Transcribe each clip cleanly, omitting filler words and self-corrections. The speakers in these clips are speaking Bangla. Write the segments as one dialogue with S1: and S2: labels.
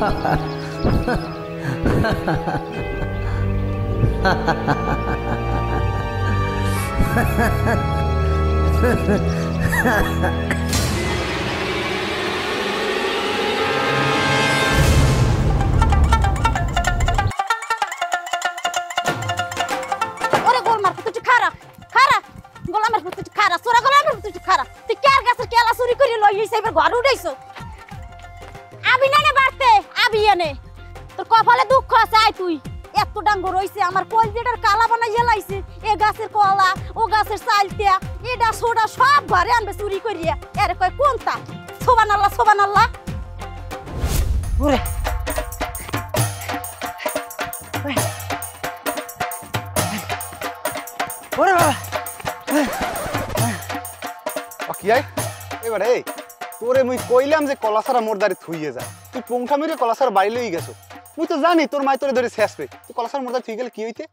S1: ঘর উঠাইছো আবি না বাড়তে আবি এনে তোর কপালে দুঃখ আছে আই তুই এত ডাঙ্গ রইছে আমার কলজেটার কালা বানাইয়া লাইছে এ গাছের কলা ও গাছের চালতিয়া এটা সোডা সব ঘরে আনবে চুরি করিয়া এর কয় কোনটা সুবহানাল্লাহ সুবহানাল্লাহ ওরে
S2: ওরে বাবা কি আই এবারে এই তোরে মুই কইলাম যে কলাসারা মোরদারে থুইয়ে যা তুই পংখা মেরে কলাসার বাড়ি লই গেছো মুই তো জানি তোর মাই তোরে ধরে শেষবে তুই কলাসার মোরদারে থুই গেলে কি হইতে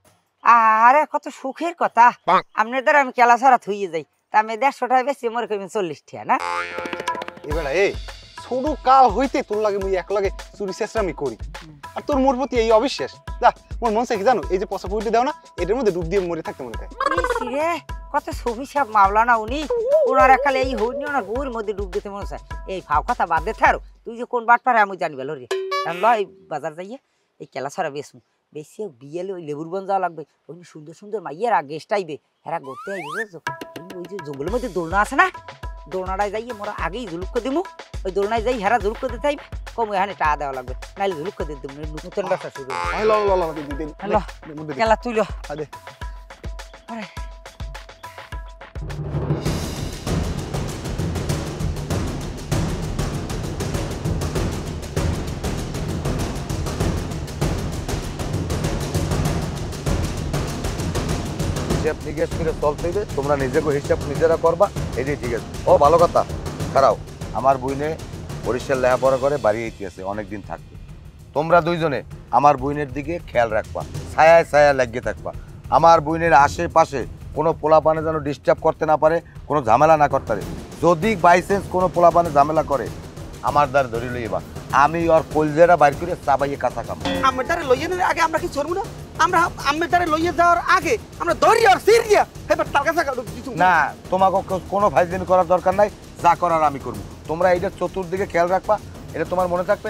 S3: আরে কত সুখের কথা আপনার দ্বারা আমি কেলাসারা থুইয়ে যাই তা আমি 150 টাকা বেশি মরে কইবেন 40 টাকা না
S2: এবারে এই ছোট কাল হইতে তোর লাগে মুই এক লাগে চুরি শেষরামি করি আর তোর মোর প্রতি এই অবিশ্বাস যা মোর মন চাই কি জানো এই যে পচা পুইটি দাও না এটার মধ্যে ডুব দিয়ে মরে থাকতে মনে চায়
S3: রে কত সুফি সাহেব মাওলানা উনি ওনার একালে এই হইনি ওনার বউর মধ্যে ডুব দিতে মনে চায় এই ফাও কথা বাদ দে থারো তুই যে কোন বাট পারে আমি জানিবে লো রে কারণ লয় বাজার যাইয়ে এই কেলাসারা বেশু বেশি বিয়েলে ওই লেবুর বন যাওয়া লাগবে ওই সুন্দর সুন্দর মাইয়েরা গেস্ট আইবে এরা ঘুরতে আইবে বুঝছো ওই যে জঙ্গলের মধ্যে দোলনা আছে না দোলনাটায় যাইয়ে মোরা আগেই ঝুলুক করে দিমু ওই দোলনায় যাই হেরা ঝুলুক করে দিতে আইবে কম এখানে টাকা দেওয়া লাগবে নাইলে ঝুলুক করে দিতে নতুন ব্যবসা শুরু খেলা তুইল
S4: হিসাব নিকেশ করে চলতে হবে তোমরা নিজেকে হিসাব নিজেরা করবা এটাই ঠিক আছে ও ভালো কথা খারাও আমার বইনে বরিশাল লেখাপড়া করে বাড়ি আছে অনেকদিন থাকবে তোমরা দুইজনে আমার বইনের দিকে খেয়াল রাখবা ছায়ায় ছায়া লাগিয়ে থাকবা আমার বইনের আশেপাশে কোনো পোলাপানে যেন ডিস্টার্ব করতে না পারে কোনো ঝামেলা না করতে পারে যদি বাই চান্স কোনো পোলাপানে ঝামেলা করে আমার দ্বারা ধরে লইবা আমি ওর কলজেরা বাইর করে চাবাইয়ে কাঁচা খাবো
S5: আমার দ্বারা লইয়ে নিলে আগে আমরা কি চলবো না আমরা আমার দ্বারা লইয়ে যাওয়ার আগে আমরা দৌড়ি আর সিরিয়া এবার তার কাছে
S4: না তোমাকে কোনো ফাইজলামি করার দরকার নাই যা করার আমি করবো তোমরা এইটা চতুর্দিকে খেয়াল রাখবা এটা তোমার মনে থাকবে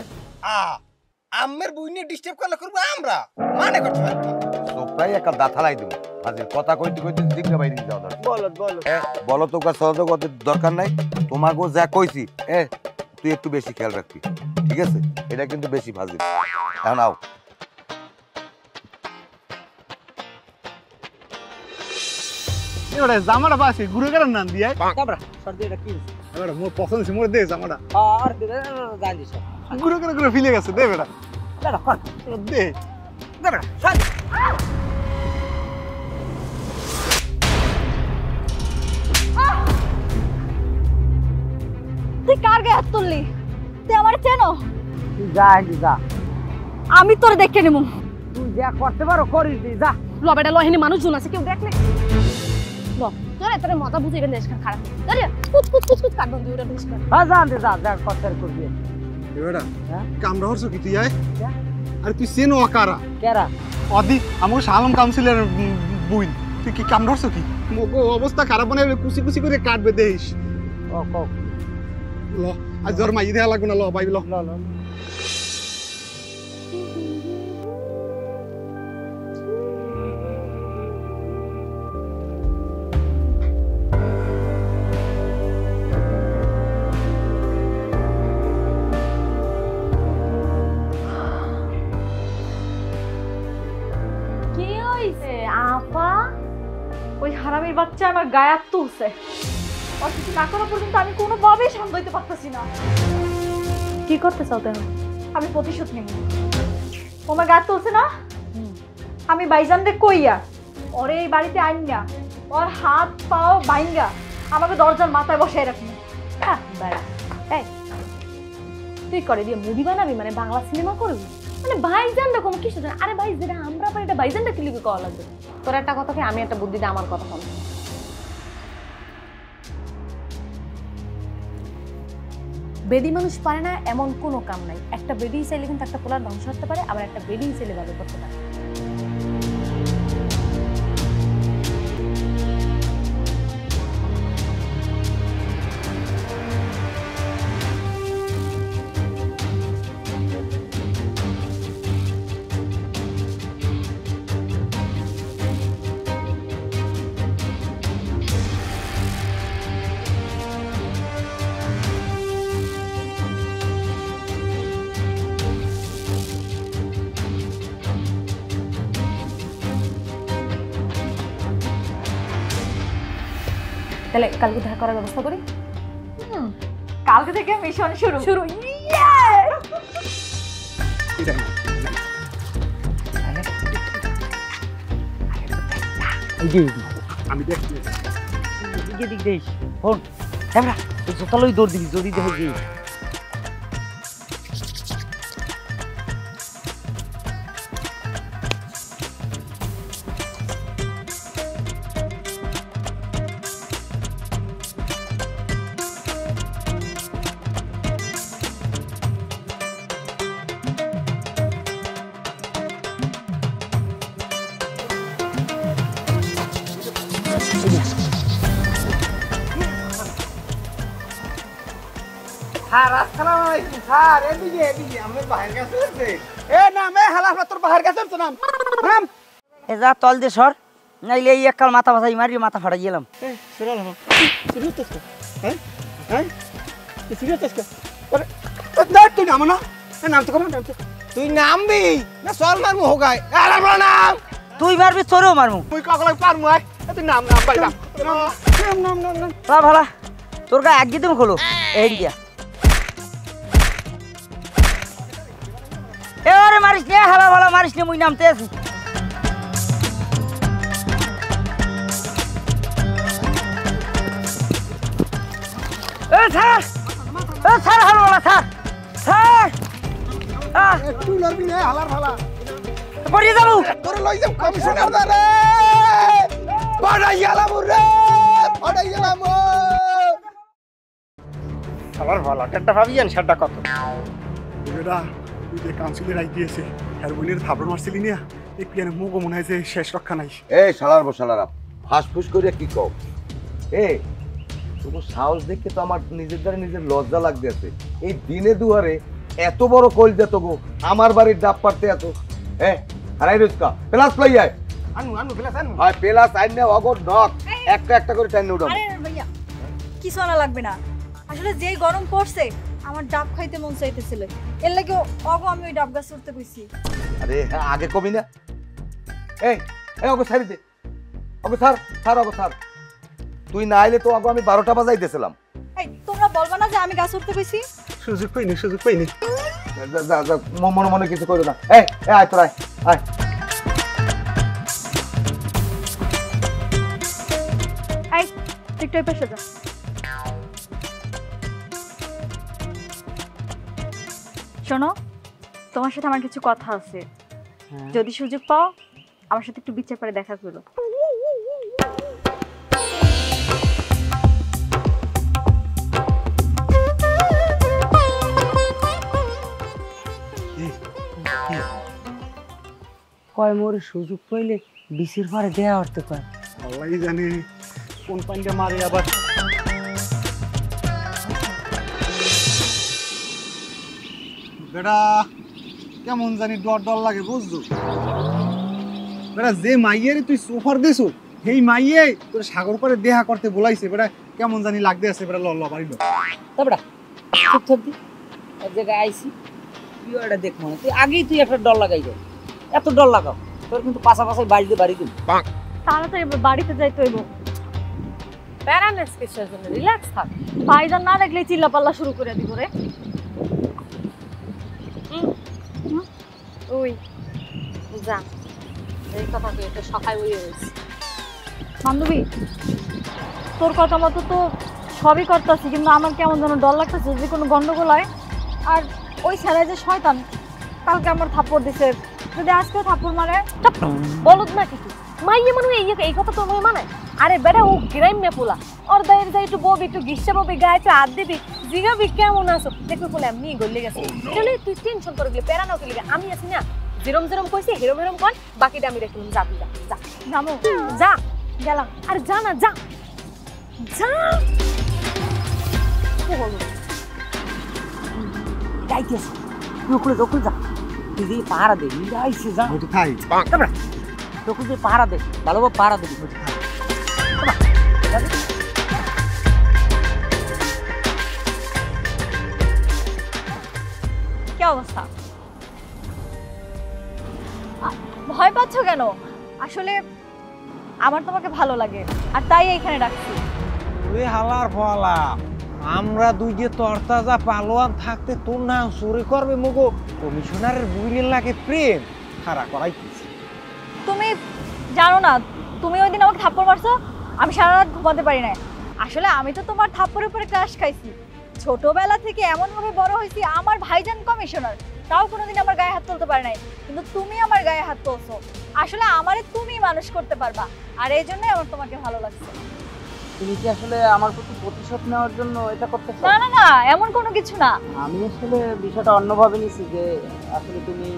S5: আমের বই নিয়ে ডিস্টার্ব করলে করবো আমরা মানে করতে পারবি
S4: প্রায় একটা দাঁথালাই দেবো হাজির কথা কইতে কইতে দিকটা বাইরে যাওয়া দরকার
S5: বলো বলো
S4: বলো তো সহযোগ দরকার নাই তোমাকে যা কইছি তুই একটু বেশি খেয়াল রাখবি ঠিক আছে এটা কিন্তু বেশি ফাজিল এখন আও
S2: এবারে জামাটা পাছি ঘুরে গেলাম না দিয়ে
S3: কাবরা সর্দি এটা কি
S2: এবারে মোর পছন্দ আছে মোর দে জামাটা
S3: আর জানি সব
S2: ঘুরে ঘুরে ফিলে গেছে দে বেটা
S3: দাঁড়া কর
S2: দে
S3: দাঁড়া সর্দি
S1: তুই কার গায়ে হাত তুললি তুই আমার চেনো
S3: যা যা
S1: আমি তোরে দেখে নেব
S3: তুই যা করতে পারো করিস দি যা
S1: লবেটা লহিনী মানুষজন আছে কেউ দেখলে ল তোরে তোরে মাথা বুঝে গেলে দেশখান খারাপ আরে কুচ কুচ কুচ কুচ কাট বন্ধু ওরা দেশখান
S3: যা দে যা যা করতে করবি
S2: এবারে কামরা হরছো কি তুই আয় আরে তুই চেনো আকারা
S3: কেরা
S2: অদি আমার সালাম কাউন্সিলর বুইন তুই কি কামরা হরছো কি মোগো অবস্থা খারাপ মানে কুচি কুচি করে কাটবে দেশ
S3: ও কও
S2: ল আজ জোর মাই দেয়া লাগবে না ল ভাই ল
S3: ল
S1: ওই হারামির বাচ্চা আমার গায়ে হাত তুলছে আর কিছু না করা পর্যন্ত আমি কোনোভাবেই শান্ত হইতে পারতেছি না কি করতে চাও তেন আমি প্রতিশোধ নিব ও আমার গায়ে তুলছে না আমি বাইজানরে কইয়া ওরে এই বাড়িতে আইন না ওর হাত পাও বাইঙ্গা আমাকে দরজার মাথায় বসাই রাখবি হ্যাঁ এই তুই করে দিয়ে মুভি বানাবি মানে বাংলা সিনেমা করবি মানে ভাইজান রকম কিছু জানে আরে ভাই যেটা আমরা পারি এটা ভাইজানটা কি লিখে করা লাগবে তোর একটা কথাকে আমি একটা বুদ্ধি দিয়ে আমার কথা শোন বেডি মানুষ পারে না এমন কোনো কাম নাই। একটা বেডি চাইলে কিন্তু একটা পোলার ধ্বংস করতে পারে, আবার একটা বেডি চাইলে ভালো করতে পারে। তাহলে কালকে দেখা করার ব্যবস্থা করি। কালকে থেকে মিশন শুরু শুরু।
S5: আমি দেখছি
S3: দিক দেখ ফোন ক্যামেরা জোতালই দৌড় দিবি যদি দেখে গিয়ে
S5: স্যার আসসালামু আলাইকুম স্যার এদিকে আমার বাহির কাছে আছে এ নাম এ হালা তোর বাহির কাছে আছে নাম নাম
S3: এ যা তল দে সর নাইলে এই এককাল মাথা ভাসাই মারি মাথা ফাটাই গেলাম
S5: এ সরাল হলো সিরিয়াস তো হ্যাঁ হ্যাঁ সিরিয়াস তো আরে দাঁড় তুই নাম না নাম তো নাম তো তুই নামবি না সল মারমু হোগায় আরে আমার নাম
S3: তুই মারবি তোরেও মারমু
S5: তুই কাকলাই পারমু আয় তুই নাম ভাই নাম নাম
S3: ভালা তোর গায়ে এক গিদম খোলো এই দিয়া এবারে মারিস নে হালা ভালা মারিস নে মুই নামতে আছি স্যার হালো ভালা স্যার স্যার
S5: একটু লড়বি না হালার ভালা
S3: পড়িয়ে যাবো
S5: তোর লই যাব কমিশনার দারে পড়াই গেলাম রে পড়াই গেলাম হালার ভালা কেনটা ভাবিয়েন সেটা কত
S2: বেটা তুই যে কাউন্সিলের আই দিয়েছে আর বোনের থাবড় মারছিলি না এই পিয়ানো মুগো মনে হয় যে শেষ রক্ষা নাই।
S4: এই শালার বসালারা ফাঁসফুস করে কি কও? তোমার সাহস দেখে তো আমার নিজের দ্বারা নিজের লজ্জা লাগতেছে। এই দিনে দুয়ারে এত বড় কল যেত গো আমার বাড়ির ডাব পারতে এত হারাই রোজকা প্লাস লই আয়
S5: আনু প্লাস আনু
S4: হয় প্লাস আইন না অগর নক একটা একটা করে টাইন উঠাও।
S1: আরে ভাইয়া কিছু আনা লাগবে না, আসলে যেই গরম পড়ছে আমার ডাব খাইতে মন চাইতেছিল, এর লাগে অগো আমি ওই ডাব গাছ উঠতে কইছি।
S4: আরে আগে কবি না এই অগো ছাড়ি দে অগো ছাড় অগো ছাড়। তুই না আইলে তো অগো আমি 12টা বাজাইতেছিলাম।
S1: এই তোমরা বলবা না যে আমি গাছ উঠতে কইছি?
S2: সুযোগ পাইনি
S4: যা মনে মনে কিছু করো না। এই আয় তোর আয়
S1: এই একটু এই পাশে যা। শোনো, তোমার সাথে আমার কিছু কথা আছে, যদি সুযোগ পাও আমার সাথে একটু বিচার করে দেখা করো।
S3: কয় মোর সুযোগ পাইলে বিসির পরে দেয়া করতে কয়
S2: আল্লাহই জানে কোন পান্ডা মারে আবার। বেটা কেমন জানি ডর লাগে বুঝছো বেটা, যে মাইয়ের তুই সোফার দিছ সেই মাইয়ে তোর সাগর করে দেখা করতে বলাইছে বেটা, কেমন জানি লাগতে আছে বেটা। ল বাড়ি ল
S3: তারপরে চুপ থাক দি এক জায়গায় আইছি তুই ওটা দেখ মনে তুই আগেই তুই একটা ডর লাগাই দে, এত ডর লাগাও তোর কিন্তু পাশাপাশি বাড়িতে বাড়ি দিন
S1: তাড়াতাড়ি বাড়িতে যাইতে হইব।
S6: প্যারানেস কিসের জন্য? রিল্যাক্স থাক।
S1: ভাইজান না দেখলেই চিল্লাপাল্লা শুরু করে দিব রে।
S6: ওই যা, এই কথা তুই একটু সকাল বইয়ে রয়েছি।
S1: বান্ধবী তোর কথা মতো তো সবই করতেছি, কিন্তু আমার কেমন যেন ডর লাগতেছে যে কোনো গন্ডগোল হয়। আর ওই ছেলে যে শয়তান কালকে আমার থাপ্পড় দিছে, যদি আজকেও থাপ্পড় মারে।
S6: বলদ না কিছু মাইয়ে মানুষ এই কথা তোর মনে মানে আরে বেটা ও গ্রাম্য পোলা ওর দায়ের যাই একটু ববি একটু গিসা ববি গায়ে একটু হাত দিবি জিগাবি কেমন আছো দেখবি বলে এমনি গলে গেছে চলে তুই টেনশন করে গেলে প্যারা নাও গেলে আমি আছি না যেরম যেরম কইছি হেরম হেরম কর বাকিটা আমি রেখে যা তুই যা যা
S1: জানো
S6: যা
S1: গেলাম।
S6: আরে যা না যা যা ও হলো
S3: যাইতেছে নকুলে দকুল যা তুই যে পাহারা দে আইসে যা
S2: ওই তো খাই
S3: দকুল যে পাহারা দে ভালোভাবে পাহারা দিবি
S1: কি অবস্থা? ভয় পাচ্ছ কেন? আসলে আমার তোমাকে ভালো লাগে আর তাই এখানে ডাকছি।
S5: ওরে হালার ফলা আমরা দুই যে তরতাজা পালোয়ান থাকতে তোর না চুরি করবে মগো কমিশনারের বুইলের লাগে প্রেম খাড়া করাইতেছি।
S1: তুমি জানো না, তুমি ওই দিন আমাকে থাপ্পড় মারছো, আমি সারা রাত ঘুমাতে পারি না। আসলে আমি তো তোমার থাপ্পড়ের উপরে ক্রাশ খাইছি। ছোটবেলা থেকে এমন ভাবে বড় হয়েছি, আমার ভাইজান কমিশনার, তাও কোনোদিন আমার গায়ে হাত তুলতে পারে নাই, কিন্তু তুমি আমার গায়ে হাত তুলছো। আসলে আমারে তুমি মানুষ করতে পারবা, আর এই জন্যই আমার তোমাকে ভালো লাগছে।
S3: তুমি কি আসলে আমার প্রতি প্রতিশোধ নেওয়ার জন্য এটা করতে
S1: না না না, এমন কোনো কিছু না।
S3: আমি আসলে বিষয়টা অন্যভাবে নিছি যে আসলে তুমি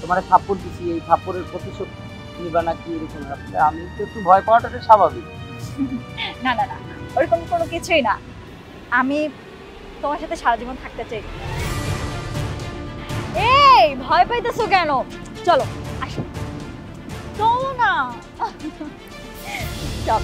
S3: তোমার থাপ্পড় দিছি এই থাপ্পড়ের প্রতিশোধ নিবা নাকি এরকম। আসলে আমি তো একটু ভয় পাওয়াটা স্বাভাবিক।
S1: না না না, ওরকম কোনো কিছুই না। আমি তোমার সাথে সারা জীবন থাকতে চাই। এই ভয় পাইতেছো কেন? চলো আসো, চলো না। চল।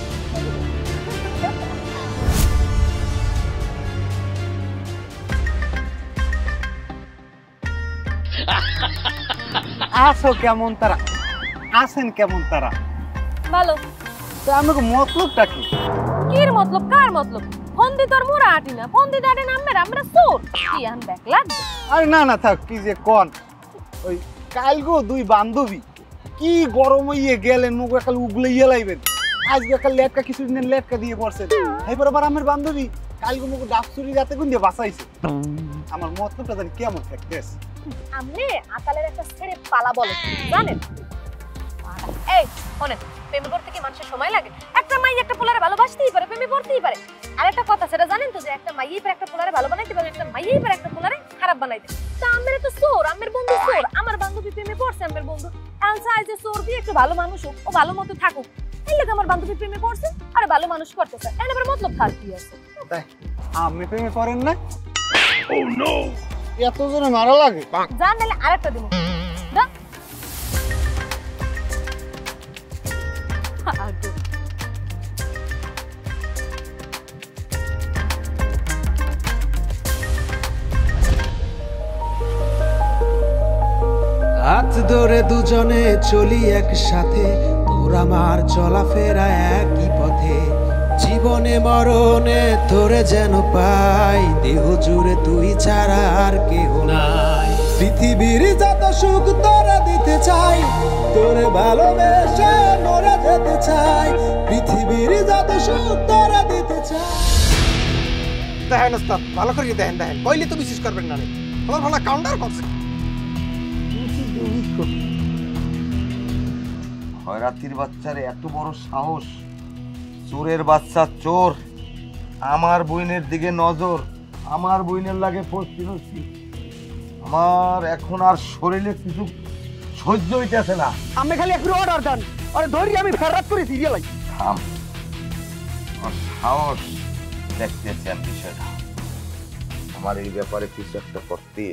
S2: আসো কেমন তারা, আসেন কেমন তারা,
S6: ভালো
S2: তো আমাকে মতলবটা কি?
S6: কির মতলব কার মতলব? ফোন দি তোর মোরা আটি না, ফোন দি আটি না আমরা চোর কি আন ব্যাক লাগবে।
S2: আরে না না থাক, কি যে কন, ওই কালগো দুই বান্ধবী কি গরম হইয়ে গেলেন, মুখ একাল উগলে ইয়ে লাইবেন, আজকে একাল লেটকা কিছুদিন লেটকা দিয়ে পড়ছেন, এবার আবার আমার বান্ধবী কালগো মুখ ডাকচুরি রাতে কোন দিয়ে বাঁচাইছে। আমার মতলবটা জানি কেমন থাকতেছে।
S6: আমনে আতালের একটা ছেড়ে পালা বলে জানেন? এই শোনেন, প্রেমে করতে কি মানুষের সময় লাগে? একটা মাই একটা পোলারে ভালোবাসতেই পারে, প্রেমে পড়তেই পারে। আর একটা কথা সেটা জানেন তো যে একটা মাইয়েই পারে একটা পোলারে ভালো বানাইতে পারে, একটা মাইয়েই পারে একটা পোলারে খারাপ বানাইতে। তা আমের তো চোর, আমের বন্ধু চোর, আমার বান্ধবী প্রেমে পড়ছে, আমের বন্ধু এখন চাই যে চোর দিয়ে একটু ভালো মানুষ হোক, ও ভালো মতো থাকুক। এই লোক আমার বান্ধবী প্রেমে পড়ছে আর ভালো মানুষ করতেছে, এর আবার মতলব খারাপ কি আছে?
S2: আপনি প্রেমে পড়েন না? এত জনে মারা লাগে।
S6: জান নাহলে আরেকটা দিব। যা
S7: হাত ধরে দুজনে চলি একসাথে, তোর আমার চলাফেরা একই পথে, জীবনে মরণে তোরে যেন পাই, দেহ জুড়ে তুই ছাড়া আর কেহ নাই। পৃথিবীর যত সুখ তোরা দিতে চাই, তোরে ভালোবেসে মরে যেতে চাই, পৃথিবীর যত সুখ তোরা দিতে চাই।
S5: দেখেন ওস্তাদ ভালো করে দেখেন, দেখেন কইলে তো বিশ্বাস করবেন না। আমার ভালো কাউন্টার করছে।
S4: খয়রাতির বাচ্চার এত বড় সাহস, চোরের বাচ্চা চোর, আমার বইনের দিকে নজর, আমার বইনের লাগে পড়ছি। আমার এখন আর শরীরে কিছু সহ্য হইতেছে না।
S5: আমি খালি একটু অর্ডার দেন, আরে ধরি আমি ফেরত করে সিরিয়াল আই।
S4: থাম, আমার সাহস দেখতেছেন বিষয়টা, আমার এই ব্যাপারে কিছু একটা করতে।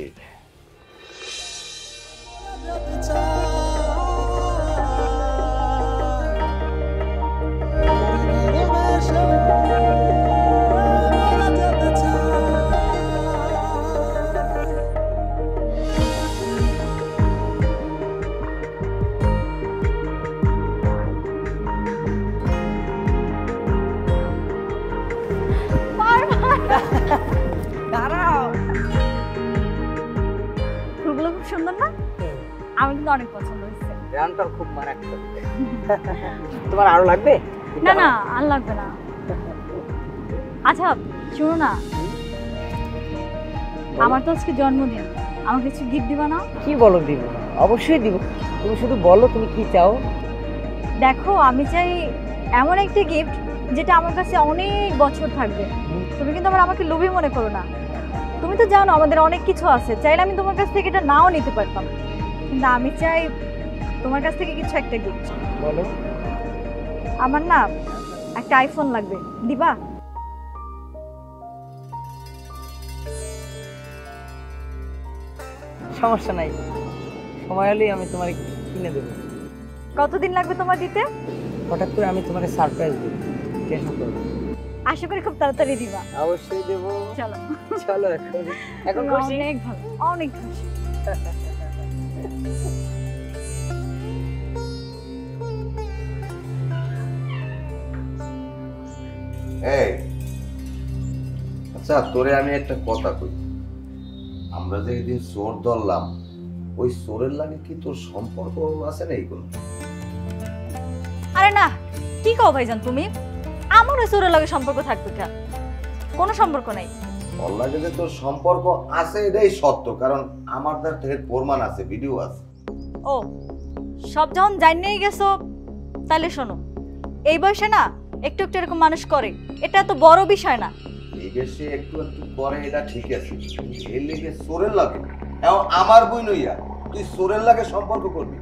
S3: দাঁড়াও,
S1: ফুলগুলো খুব সুন্দর না? আমি কিন্তু অনেক পছন্দ হয়েছে।
S3: গানটা খুব মারাত্মক। তোমার আরো লাগবে?
S1: না না, আর লাগবে না। আচ্ছা শুনো না, আমার তো আজকে জন্মদিন, আমাকে কিছু গিফট দিবা না?
S3: কি বলো? দিব, অবশ্যই দিব। তুমি শুধু বলো তুমি কি চাও।
S1: দেখো আমি চাই এমন একটা গিফট যেটা আমার কাছে অনেক বছর থাকবে। তুমি কিন্তু আমাকে লোভী মনে করো না। তুমি তো জানো আমাদের অনেক কিছু আছে, চাইলে আমি তোমার কাছ থেকে এটা নাও নিতে পারতাম, কিন্তু আমি চাই তোমার কাছ থেকে কিছু একটা গিফট।
S5: বলো।
S1: আমার না একটা আইফোন লাগবে, দিবা?
S3: সমস্যা নাই, সময় হলেই আমি তোমার কিনে দেবো।
S1: কতদিন লাগবে তোমার দিতে?
S3: হঠাৎ করে আমি তোমাকে সারপ্রাইজ দেবো, টেনশন করো না।
S1: আশা করি খুব তাড়াতাড়ি দিবা।
S3: অবশ্যই দেবো।
S1: চলো
S3: চলো এখন খুশি?
S1: অনেক ভালো, অনেক খুশি।
S4: এই আচ্ছা, তোরে আমি একটা কথা কই, আমরা যে একদিন চোর ধরলাম, ওই চোরের লাগে কি তোর সম্পর্ক আছে না? এই কোনো
S1: আরে না, কি কও ভাইজান তুমি? আমার ওই চোরের লগে সম্পর্ক থাকবে কেন? কোনো সম্পর্ক নাই।
S4: ওর লাগে যে তোর সম্পর্ক আছে এটাই সত্য, কারণ আমার তার থেকে প্রমাণ আছে, ভিডিও আছে।
S1: ও, সব যখন জানিয়েই গেছো তাহলে শোনো, এই বয়সে না একটু একটু এরকম মানুষ করে, এটা তো বড় বিষয় না।
S4: এই দেশে একটু একটু করে এটা ঠিক আছে, এর লেগে চোরের লাগে এখন আমার বই নইয়া তুই চোরের লাগে সম্পর্ক করবি?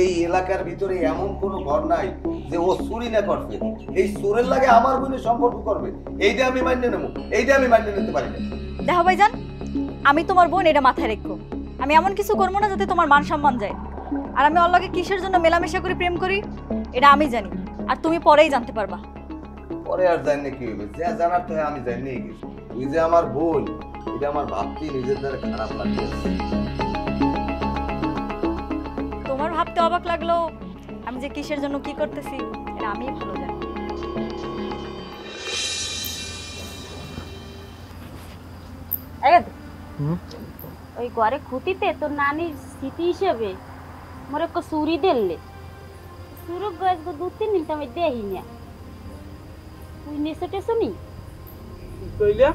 S4: এই এলাকার ভিতরে এমন কোনো ঘর নাই যে ও চুরি না করছে, এই চোরের লাগে আমার বোনের সম্পর্ক করবে? এইটা আমি মান্য নেব, এইটা আমি মান্য নিতে পারি না।
S1: দেখো ভাইজান, আমি তোমার বোন, এটা মাথায় রেখো। আমি এমন কিছু করবো না যাতে তোমার মান সম্মান যায়। আর আমি ওর লগে কিসের জন্য মেলামেশা করি, প্রেম করি, এটা আমি জানি, আর তুমি পরেই জানতে পারবা।
S4: পরে আর জানি কি হবে, যা জানার তো আমি জানি গেছি। তুই যে আমার বোন, এটা আমার ভাবতেই নিজের দ্বারা খারাপ লাগছে।
S1: তোমার ভাবতে অবাক লাগলো, আমি যে কিসের জন্য কি করতেছি এটা আমি ভালো জানি।
S8: ওই ঘরে খুঁটিতে তোর নানির স্মৃতি হিসেবে মোর একটা চুরি দিলে চুরু গাছ দু তিন দিন আমি দেখি না, তুই নেছো টেছো নি?
S3: কইলে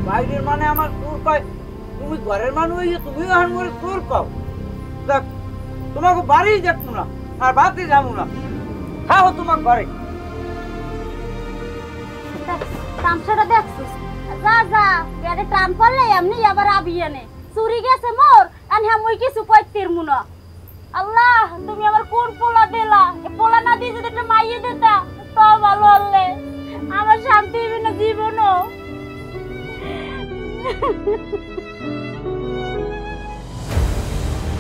S3: বাইরের মানে আমার তোর কয়, তুমি ঘরের মানুষ হইয়া তুমি আর মোরে তোর কও। দেখ তোমাকে বাড়ি যাবো না আর বাড়িতে যাবো না, খাও তোমার ঘরে।
S8: তামসাটা দেখছিস? যা যা বেড়ে টান পড়লে এমনি আবার আবিয়ে নে চুরি গেছে মোর, আর হ্যাঁ মুই কিছু কইতের মুনা। আল্লাহ, তুমি আমার কোন পোলা দিলা? এ পোলা না দিয়ে যদি একটা মাইয়ে দিতা তো ভালো হলে আমার শান্তি হইবে না জীবনও।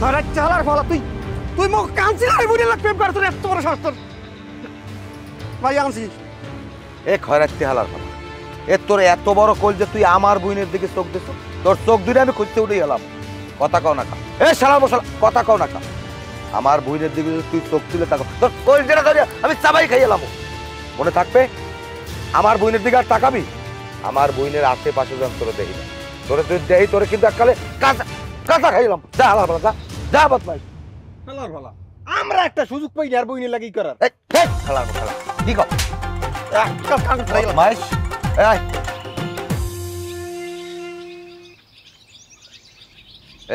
S5: আরে চালার ফলা তুই তুই মোক কাউন্সিলর বুঝে লাগ প্রেম করছ এত বড় শাস্ত্র ভাই আনছিস।
S4: এ খয়রাতি হালার কথা, এ তোর এত বড় কল যে তুই আমার বোনের দিকে চোখ দিছ? তোর চোখ দুটো আমি খুঁজতে উঠে গেলাম, কথা কও না কা। এ শালা বসালা, কথা কও না কা। আমার বোনের দিকে তুই চোখ তুলে তাকাও, তোর কল যেটা ধরে আমি চাবাই খাই এলাম। মনে থাকবে, আমার বোনের দিকে আর তাকাবি? আমার বোনের আশেপাশে যখন তোরে দেখি না, তোরে তুই দেখি তোরে কিন্তু এককালে কাঁচা কাঁচা খাইলাম। যা হালার বলা, যা যা বদমাইশ।
S5: হালার ফলা আমরা একটা সুযোগ পাই আর বইনে লাগি করার।
S4: এই হালার বলা কি কও?
S5: একটা কান খাইলাম
S4: বদমাইশ। এই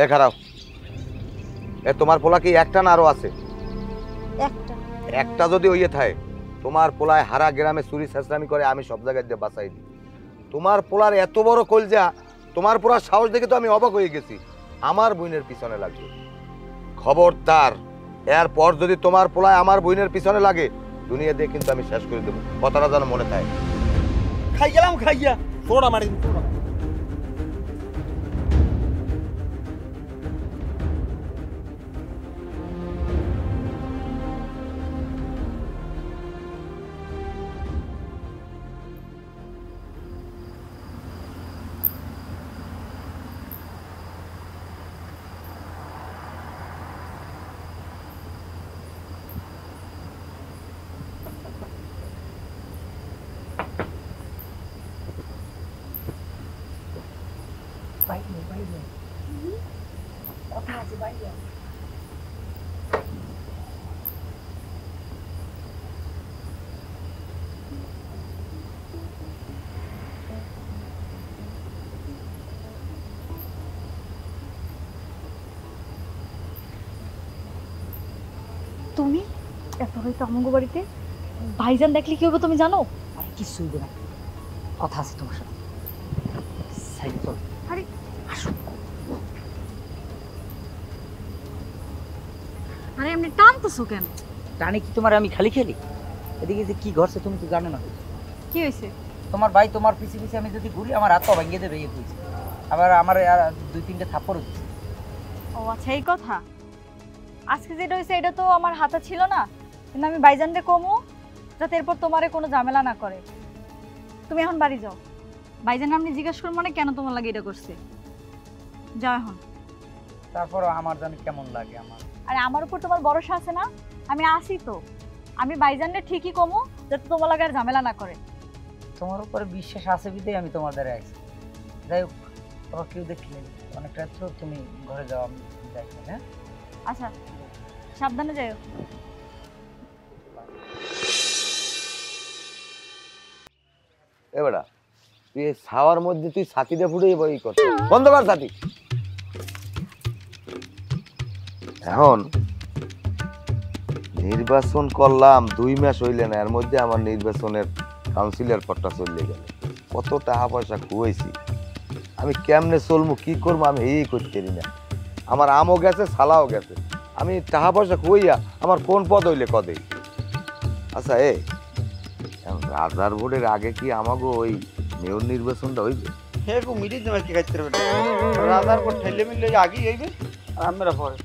S4: এ খারাপ, এ তোমার পোলা কি একটা না আরো আছে?
S1: একটা
S4: একটা যদি ওইয়ে থাকে, তোমার পোলায় হারা গ্রামে চুরি চেঁচামি করে, আমি সব জায়গায় দিয়ে বাঁচাই দিই। তোমার পোলার এত বড় কলজা, তোমার পোলার সাহস দেখে তো আমি অবাক হয়ে গেছি। আমার বোনের পিছনে লাগবে, খবরদার। এরপর যদি তোমার পোলায় আমার বোনের পিছনে লাগে, দুনিয়া দিয়ে কিন্তু আমি শেষ করে দেবো, কথাটা যেন মনে থাকে।
S5: খাই গেলাম খাইয়া ছোড়া মারি ছোড়া।
S1: তুমি এত হয়তো আমগো বাড়িতে ভাইজান দেখলে কি হবে তুমি জানো?
S3: আর কিছু হইবে না, কথা আছে তোমার সাথে। সাইড চল।
S1: আরে
S3: আসো।
S1: আরে এমনি টানতেছো কেন?
S3: টানে কি তোমার আমি খালি খেলি? এদিকে যে কি ঘটছে তুমি তো জানো না।
S1: কি হয়েছে?
S3: তোমার ভাই তোমার পিছে পিছে আমি যদি ঘুরি আমার হাত পা ভেঙে দেবে এই কইছে। আবার আমার আর 2-3টে থাপ্পড় দিচ্ছে।
S1: ও আচ্ছা এই কথা। আজকে যেটা হয়েছে এটা তো আমার হাতে ছিল না, কিন্তু আমি ভাইজানকে কমু যাতে এরপর তোমারে কোনো ঝামেলা না করে। তুমি এখন বাড়ি যাও, ভাইজান আপনি জিজ্ঞেস করুন মানে কেন তোমার লাগে এটা করছে। যাও এখন।
S3: তারপরও আমার জানি কেমন লাগে আমার।
S1: আরে আমার উপর তোমার ভরসা আছে না? আমি আসি তো, আমি ভাইজানকে ঠিকই কমু যাতে তোমার লাগে আর ঝামেলা না করে।
S3: তোমার উপরে বিশ্বাস আছে বিধায় আমি তোমার দ্বারা আইছি। যাই হোক, তোমার কেউ দেখলে অনেক রাত তো তুমি ঘরে যাও, আমি যাই। হ্যাঁ
S1: আচ্ছা সাবধানে যাও।
S4: এবারে তুই এই ছাওয়ার মধ্যে তুই ছাতিটা ফুটে বই কর, বন্ধ কর ছাতি। এখন নির্বাচন করলাম 2 মাস হইলে না, এর মধ্যে আমার নির্বাচনের কাউন্সিলর পদটা চলে গেল। কত টাকা পয়সা খুয়াইছি, আমি কেমনে চলবো কি করবো আমি এই করতে পারি না। আমার আমও গেছে সালাও গেছে, আমি টাকা পয়সা খুয়াইয়া আমার কোন পদ হইলে কদে। আচ্ছা রাজার ভোটের আগে কি আমাকে ওই মেয়র নির্বাচনটা হইবে?
S5: হে গো মিলি জমা কি খাইতে পারবে রাজার পর ঠেলে মিলে আগে হইবে আর আমরা পরে।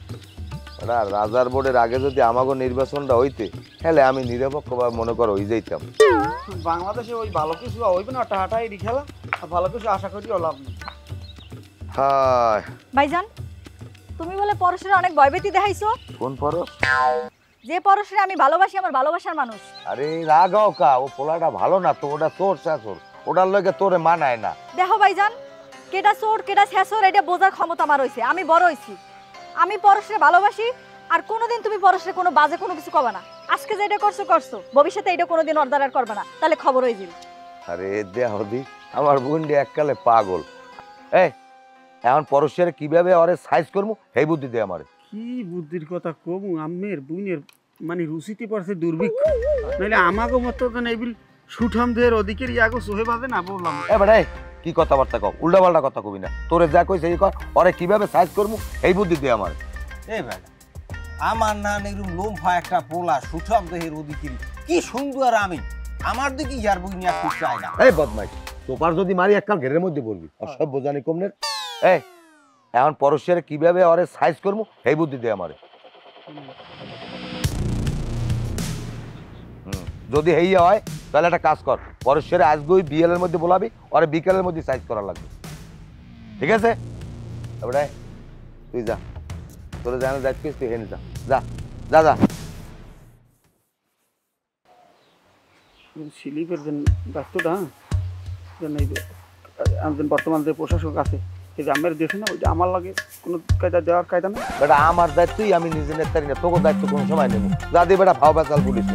S4: রাজার ভোটের আগে যদি আমাকে নির্বাচনটা হইতে তাহলে আমি নিরপেক্ষভাবে মনে করো হয়ে যাইতাম।
S5: বাংলাদেশে ওই ভালো কিছু হইবে না, টাটাই খেলা আর ভালো কিছু আশা করিও লাভ নেই।
S4: হায়
S1: ভাইজান তুমি বলে পরশের অনেক ভয়ভীতি দেখাইছো।
S4: কোন পরশ?
S1: যে পরশের আমি ভালোবাসি, আমার ভালোবাসার মানুষ।
S4: আরে রাগাও কা, ও পোলাটা ভালো না তো, ওটা তোর শাশুর, ওটার লগে তোরে মানায় না।
S1: দেখো ভাইজান, কেডা চোর কেডা শেষর এটা বোঝার ক্ষমতা আমার হইছে। আমি বড় হইছি, আমি পরশরে ভালোবাসি, আর কোনোদিন তুমি পরশরে কোনো বাজে কোনো কিছু কবে না। আজকে যেটা করছো করছো, ভবিষ্যতে এটা কোনোদিন অর্ডার আর করবে না, তাহলে খবর হয়ে যাবে।
S4: আরে দেহ দি আমার বোনটি এককালে পাগল। এই এখন পরশের কিভাবে ওরে সাইজ করবো এই বুদ্ধি দে আমারে।
S5: কি বুদ্ধির কথা কমু, আম্মের বুইনের মানে রুচিতে পড়ছে দুর্ভিক্ষ, নাহলে আমাগো মতো তো এইবিল সুঠামদের অধিকের ইয়াগো সোহে বাজে না বললাম।
S4: এবারে কি কথাবার্তা কও, উল্টা পাল্টা কথা কবি না। তোরে যা কইছে এই কর, ওরে কিভাবে সাইজ করবো এই বুদ্ধি দে আমার।
S9: এই বেটা আমার না এরকম লোমফা একটা পোলা সুঠাম দেহের অধিকারী, কি সুন্দর আমি, আমার দিকে ইয়ার বই নিয়ে খুব চাই না।
S4: এই বদমাইশ, তোপার যদি মারি এককাল ঘেরের মধ্যে পড়বি। আর সব বোঝানি কমনের। এই এখন পরশের কিভাবে ওরে সাইজ করবো এই বুদ্ধি দে আমারে। যদি এই হয় তাহলে একটা কাজ কর, পরশের আজকে ওই বিকেলের মধ্যে বলাবি, ওরে বিকেলের মধ্যে সাইজ করা লাগবে, ঠিক আছে? এবারে তুই যা, তোরে জানা যাচ্ছিস তুই হেনে যা, যা যা যা।
S5: স্লিপের যে গাছটা আমাদের বর্তমান যে প্রশাসক আছে এই যে আমার দেখি না, ওইটা আমার লাগে কোনো কায়দা দেওয়ার কায়দা না।
S4: বেটা আমার দায়িত্বই আমি নিজে নেতারি না, তোকে দায়িত্ব কোনো সময় নেবো। যা দিয়ে বেটা ভাও বেচাল পুলিশ।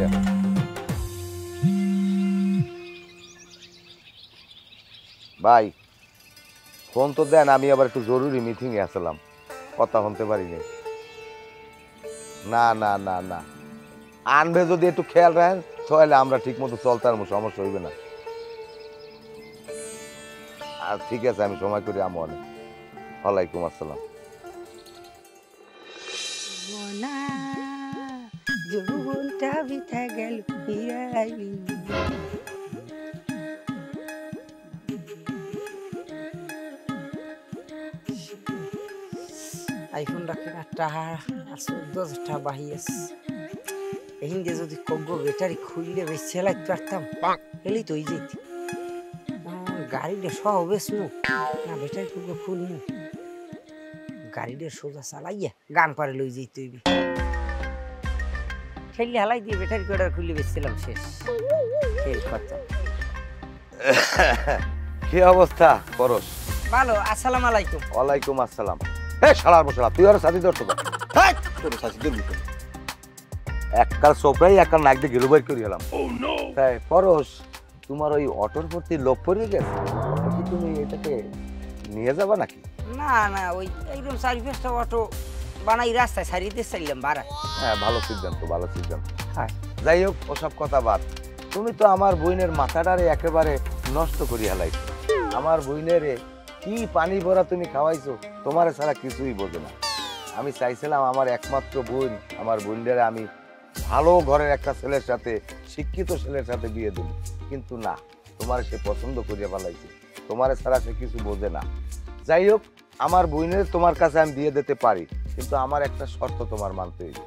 S4: ভাই ফোন তো দেন, আমি আবার একটু জরুরি মিটিংয়ে আসলাম, কথা শুনতে পারিনি। না না না না, আনবে যদি একটু খেয়াল রাখেন তাহলে আমরা ঠিক মতো চলতে পারবো, সমস্যা হইবে না। আর ঠিক আছে আমি সময় করি আমো অনেক। ওয়ালাইকুম আসসালাম।
S3: আইফোন রাখি না টাহার আর 14,000 টাকা বাহি আছে। এহিন্দে যদি কগ্গো ব্যাটারি খুললে বেশ চালাইতে পারতাম, এলেই তো এই যেত। গাড়িটা সহ বেশ মুখ না, ব্যাটারি কগ্গো খুলমু, গাড়িটা সোজা চালাইয়া গান পারে লই যেত হইবি। খেললে হালাই দিয়ে ব্যাটারি কয়টা খুললে বেচছিলাম, শেষ খেল খরচা।
S4: কি অবস্থা পরশ?
S3: ভালো, আসসালামু আলাইকুম।
S4: ওয়ালাইকুম আসসালাম। এ শালার বসলা, তুই আর সাথী ধরছো?
S9: তোর সাথে দেখবি তো
S4: এককাল সোপরাই এককাল নাক দিয়ে গেলু বাইর করে গেলাম। তাই পরশ তোমার ওই অটোর প্রতি লোভ পড়ে গেছে, অটো কি তুমি এটাকে নিয়ে যাবা নাকি?
S3: না না, ওই একদম 4-5টা অটো বানাই রাস্তায় সারিয়ে দিয়ে চাইলাম ভাড়া।
S4: হ্যাঁ ভালো সিদ্ধান্ত, ভালো সিদ্ধান্ত।
S3: হ্যাঁ।
S4: যাই হোক ওসব কথা বাদ, তুমি তো আমার বইনের মাথাটারে একেবারে নষ্ট করি হেলাইছো। আমার বইনেরে কি পানি ভরা তুমি খাওয়াইছো, তোমার ছাড়া কিছুই বোঝে না। আমি চাইছিলাম আমার একমাত্র বোন, আমার বোনদের আমি ভালো ঘরের একটা ছেলের সাথে, শিক্ষিত ছেলের সাথে বিয়ে দেব, কিন্তু না, তোমার সে পছন্দ করিয়া ফেলাইছে, তোমার ছাড়া সে কিছু বোঝে না। যাই হোক, আমার বোনের তোমার কাছে আমি বিয়ে দিতে পারি, কিন্তু আমার একটা শর্ত তোমার মানতে হইবে।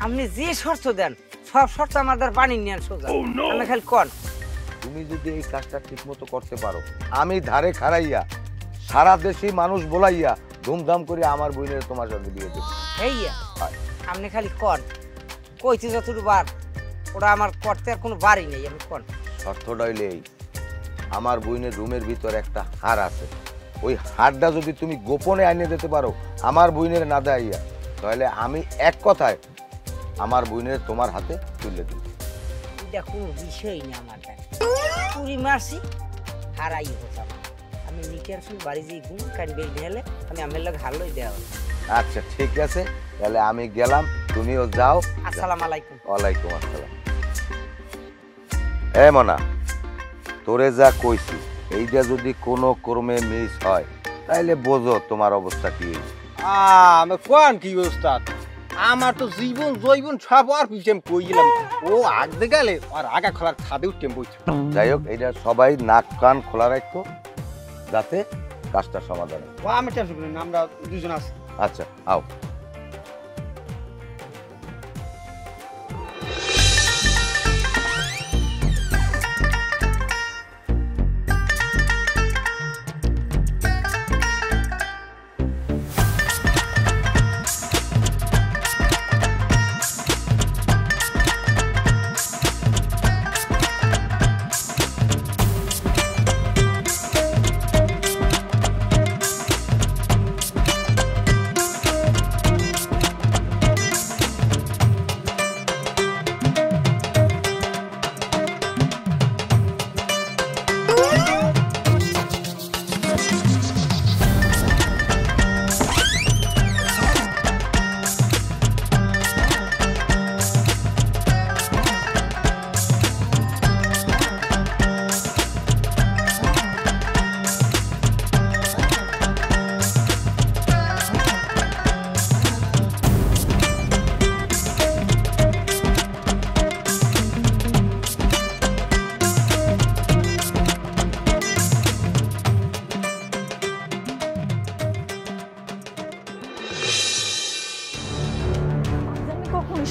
S3: আপনি যে শর্ত দেন সব শর্ত আমাদের পানি নেন সোজা। আমি খালি কোন
S4: তুমি যদি এই কাজটা ঠিক মতো করতে পারো, আমি ধারে খাড়াইয়া সারা দেশে মানুষ বলাইয়া ধুমধাম করে আমার বোনের তোমার সঙ্গে বিয়ে দেবো।
S3: হেইয়া আপনি খালি কোন কইতে যতটুকু বার, ওটা আমার করতে আর কোনো বাড়ি নেই। আমি কোন
S4: শর্তটা হইলে এই, আমার বোনের রুমের ভিতর একটা হার আছে, ওই হারটা যদি তুমি গোপনে আনিয়ে দিতে পারো আমার বোনের না দেয়া, তাহলে আমি এক কথায় আমার বোনের তোমার হাতে তুলে দিই।
S3: এটা কোনো বিষয় না আমার চুরি মারছি হারাই হতাম। আমি নিকের শুন বাড়ি যেয়ে গুণ কান বের ঢেলে আমি আমের লোক হারলই দেওয়া।
S4: আচ্ছা ঠিক আছে, তাহলে আমি গেলাম, তুমিও যাও।
S3: আসসালামু আলাইকুম।
S4: ওয়ালাইকুম আসসালাম। এ মনা, তোরে যা কইছি এইটা যদি কোনো ক্রমে মিস হয় তাইলে বোঝো তোমার অবস্থা কি।
S9: আমি কোন কি ওস্তাদ, আমার তো জীবন জৈবন সব আর পিছন কই গেলাম, ও আগতে গেলে আর আগা খোলার ছাদে উঠতে বইছে।
S4: যাই হোক, এইটা সবাই নাক কান খোলা রাখতো যাতে কাজটা সমাধান হয়।
S5: ও আমি টেনশন করি না, আমরা দুজন আছি।
S4: আচ্ছা আও।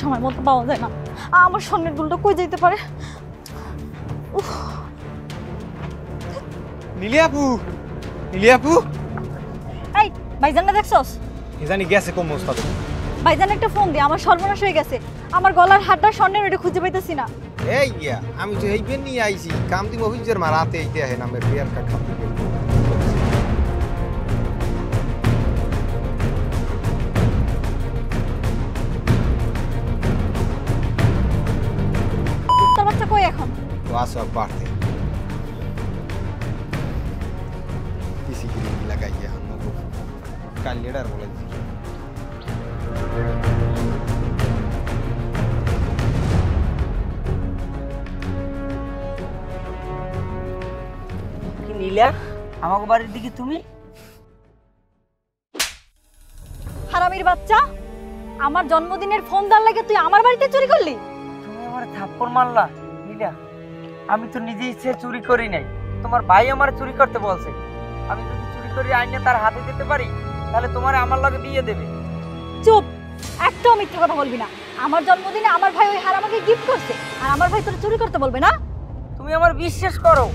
S1: সময় মতো পাওয়া যায় না, আমার স্বর্ণের দুলটা কই যাইতে পারে।
S5: নীলিয়াপু, নীলিয়াপু,
S1: এই ভাইজানটা দেখছস?
S5: কি জানি গেছে কোন ওস্তাদ।
S1: ভাইজান একটা ফোন দে, আমার সর্বনাশ হয়ে গেছে, আমার গলার হারটা স্বর্ণের ওটা খুঁজে পাইতেছি না।
S9: এই গিয়া আমি তো এই বেন নিয়ে আইছি, কামতি অভিযোগের মারাতে এইতে আহে নামের বিয়ার কাট খাতে।
S1: তোর বাচ্চা কই এখন?
S9: তো আসো বাড়তে কিসি কিরি লাগাইয়া हमको কাল লিডার বলে দিছি।
S3: কি নীলা, আমাকে বাড়ির দিকে তুমি?
S1: হারামির বাচ্চা, আমার জন্মদিনের ফোন দেওয়ার লাগে তুই আমার বাড়িতে চুরি করলি?
S3: তুমি আমার থাপ্পড় মারলা নীলা, আমি তো নিজে ইচ্ছে চুরি করি নাই, তোমার ভাই আমার চুরি করতে বলছে। আমি যদি চুরি করে আইনে তার হাতে দিতে পারি তাহলে তোমার আমার লগে বিয়ে দেবে।
S1: চুপ, একটাও মিথ্যা কথা বলবি না। আমার জন্মদিনে আমার ভাই ওই হার আমাকে গিফট করছে, আর আমার ভাই তোর চুরি করতে বলবে না?
S3: তুমি আমার বিশ্বাস করো,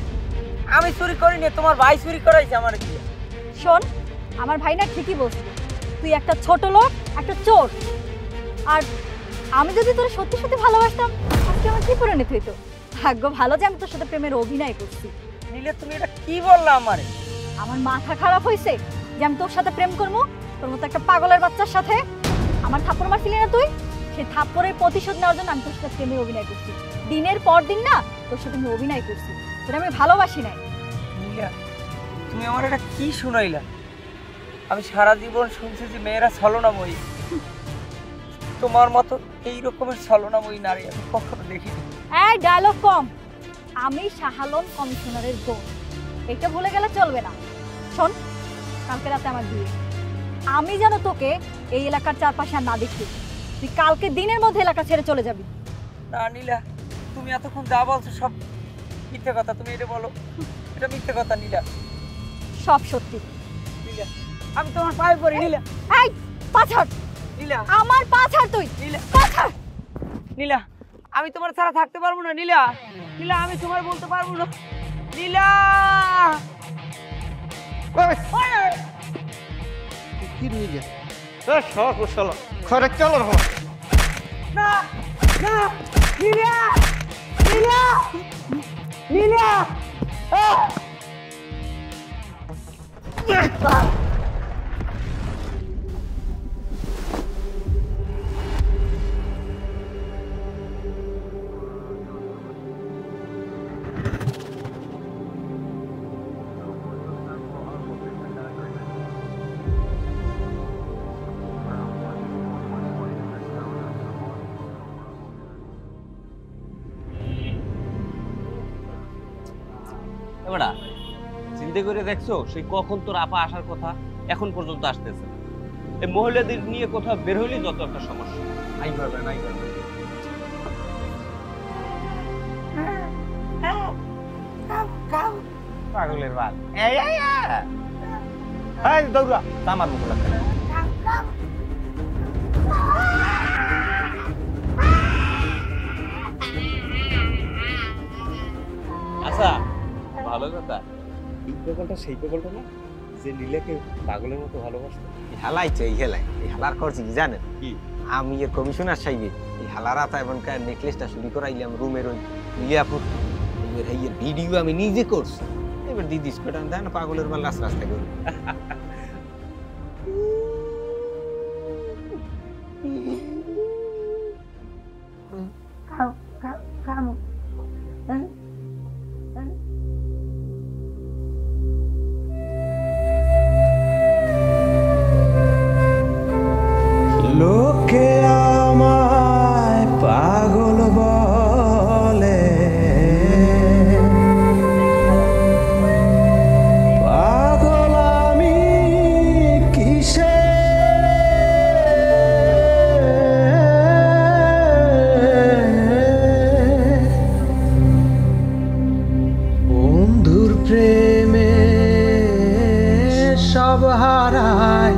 S3: আমি চুরি করিনি, তোমার ভাই চুরি করাইছে আমার দিয়ে।
S1: শোন, আমার ভাই না ঠিকই বলছে, তুই একটা ছোট লোক, একটা চোর। আর আমি যদি তোর সত্যি সত্যি ভালোবাসতাম আজকে আমার কি পরিণতি হইতো? ভাগ্য ভালো যে আমি তোর সাথে প্রেমের অভিনয় করছি।
S3: নীলা, তুমি এটা কি বললা আমারে?
S1: আমার মাথা খারাপ হয়েছে যে আমি তোর সাথে প্রেম করবো, তোর মতো একটা পাগলের বাচ্চার সাথে। আমার থাপ্পড় মারছিলি না তুই, সেই থাপ্পড়ের প্রতিশোধ নেওয়ার জন্য আমি তোর সাথে প্রেমে অভিনয় করছি। দিনের পর দিন না তোর সাথে আমি অভিনয় করছি, তোর আমি ভালোবাসি নাই।
S3: নীলা, তুমি আমার এটা কি শুনাইলা? আমি সারা জীবন শুনছি যে মেয়েরা ছলনাময়ী, তোমার মতো এই রকমের ছলনাময়ী নারী আমি কখনো দেখিনি।
S1: এই ডায়লগ কম, আমি শাহালম কমিশনারের বউ, এটা ভুলে গেলে চলবে না। শোন, কালকে রাতে আমার বিয়ে, আমি যেন তোকে এই এলাকার চারপাশে আর না দেখি। তুই কালকে দিনের মধ্যে এলাকা ছেড়ে চলে যাবি।
S3: না নীলা, তুমি এতক্ষণ যা বলছো সব মিথ্যে কথা। তুমি এটা বলো, এটা মিথ্যে কথা নীলা।
S1: সব সত্যি।
S3: নীলা, আমি তোমার পায়ে পড়ি নীলা।
S1: এই পাছাড়
S3: নীলা,
S1: আমার পাছাড় তুই।
S3: নীলা,
S1: পাছাড়।
S3: নীলা, আমি তোমার ছাড়া থাকতে পারবো না নীলা। নীলা, আমি তোমার বলতে পারবো না নীলা।
S5: কি নিয়ে যা সব শালা ঘরে চলো
S3: না না নীলা, নীলা, নীলা।
S10: এবারে চিন্তা করে দেখছো সেই কখন তোর আপা আসার কথা, এখন পর্যন্ত আসতেছে না। এই মহিলাদের নিয়ে কোথাও বের হইলে যত একটা সমস্যা।
S9: নাই পারবে নাই পারবে পাগলের বাল এই দৌড়া আমার মুখ লাগবে
S10: আচ্ছা, ভালো কথা। এই পাগলটা সেই পাগলটা না যে নীলাকে পাগলের মতো ভালোবাসতো?
S9: হেলাইছে এই হেলাই এই হেলার করছি কি জানেন
S10: কি?
S9: আমি এর কমিশনার সাহেব এই হেলারা তা এবং নেকলেসটা চুরি করাইলাম রুমের ওই মিলিয়াপুর এই ভিডিও আমি নিজে করছি। এবার দিদি স্কুটার দেয় না পাগলের বাল রাস্তা করি
S7: লোকে আমায় পাগল বলে, পাগল আমি কিসে? বন্ধুর প্রেমে সব হারাই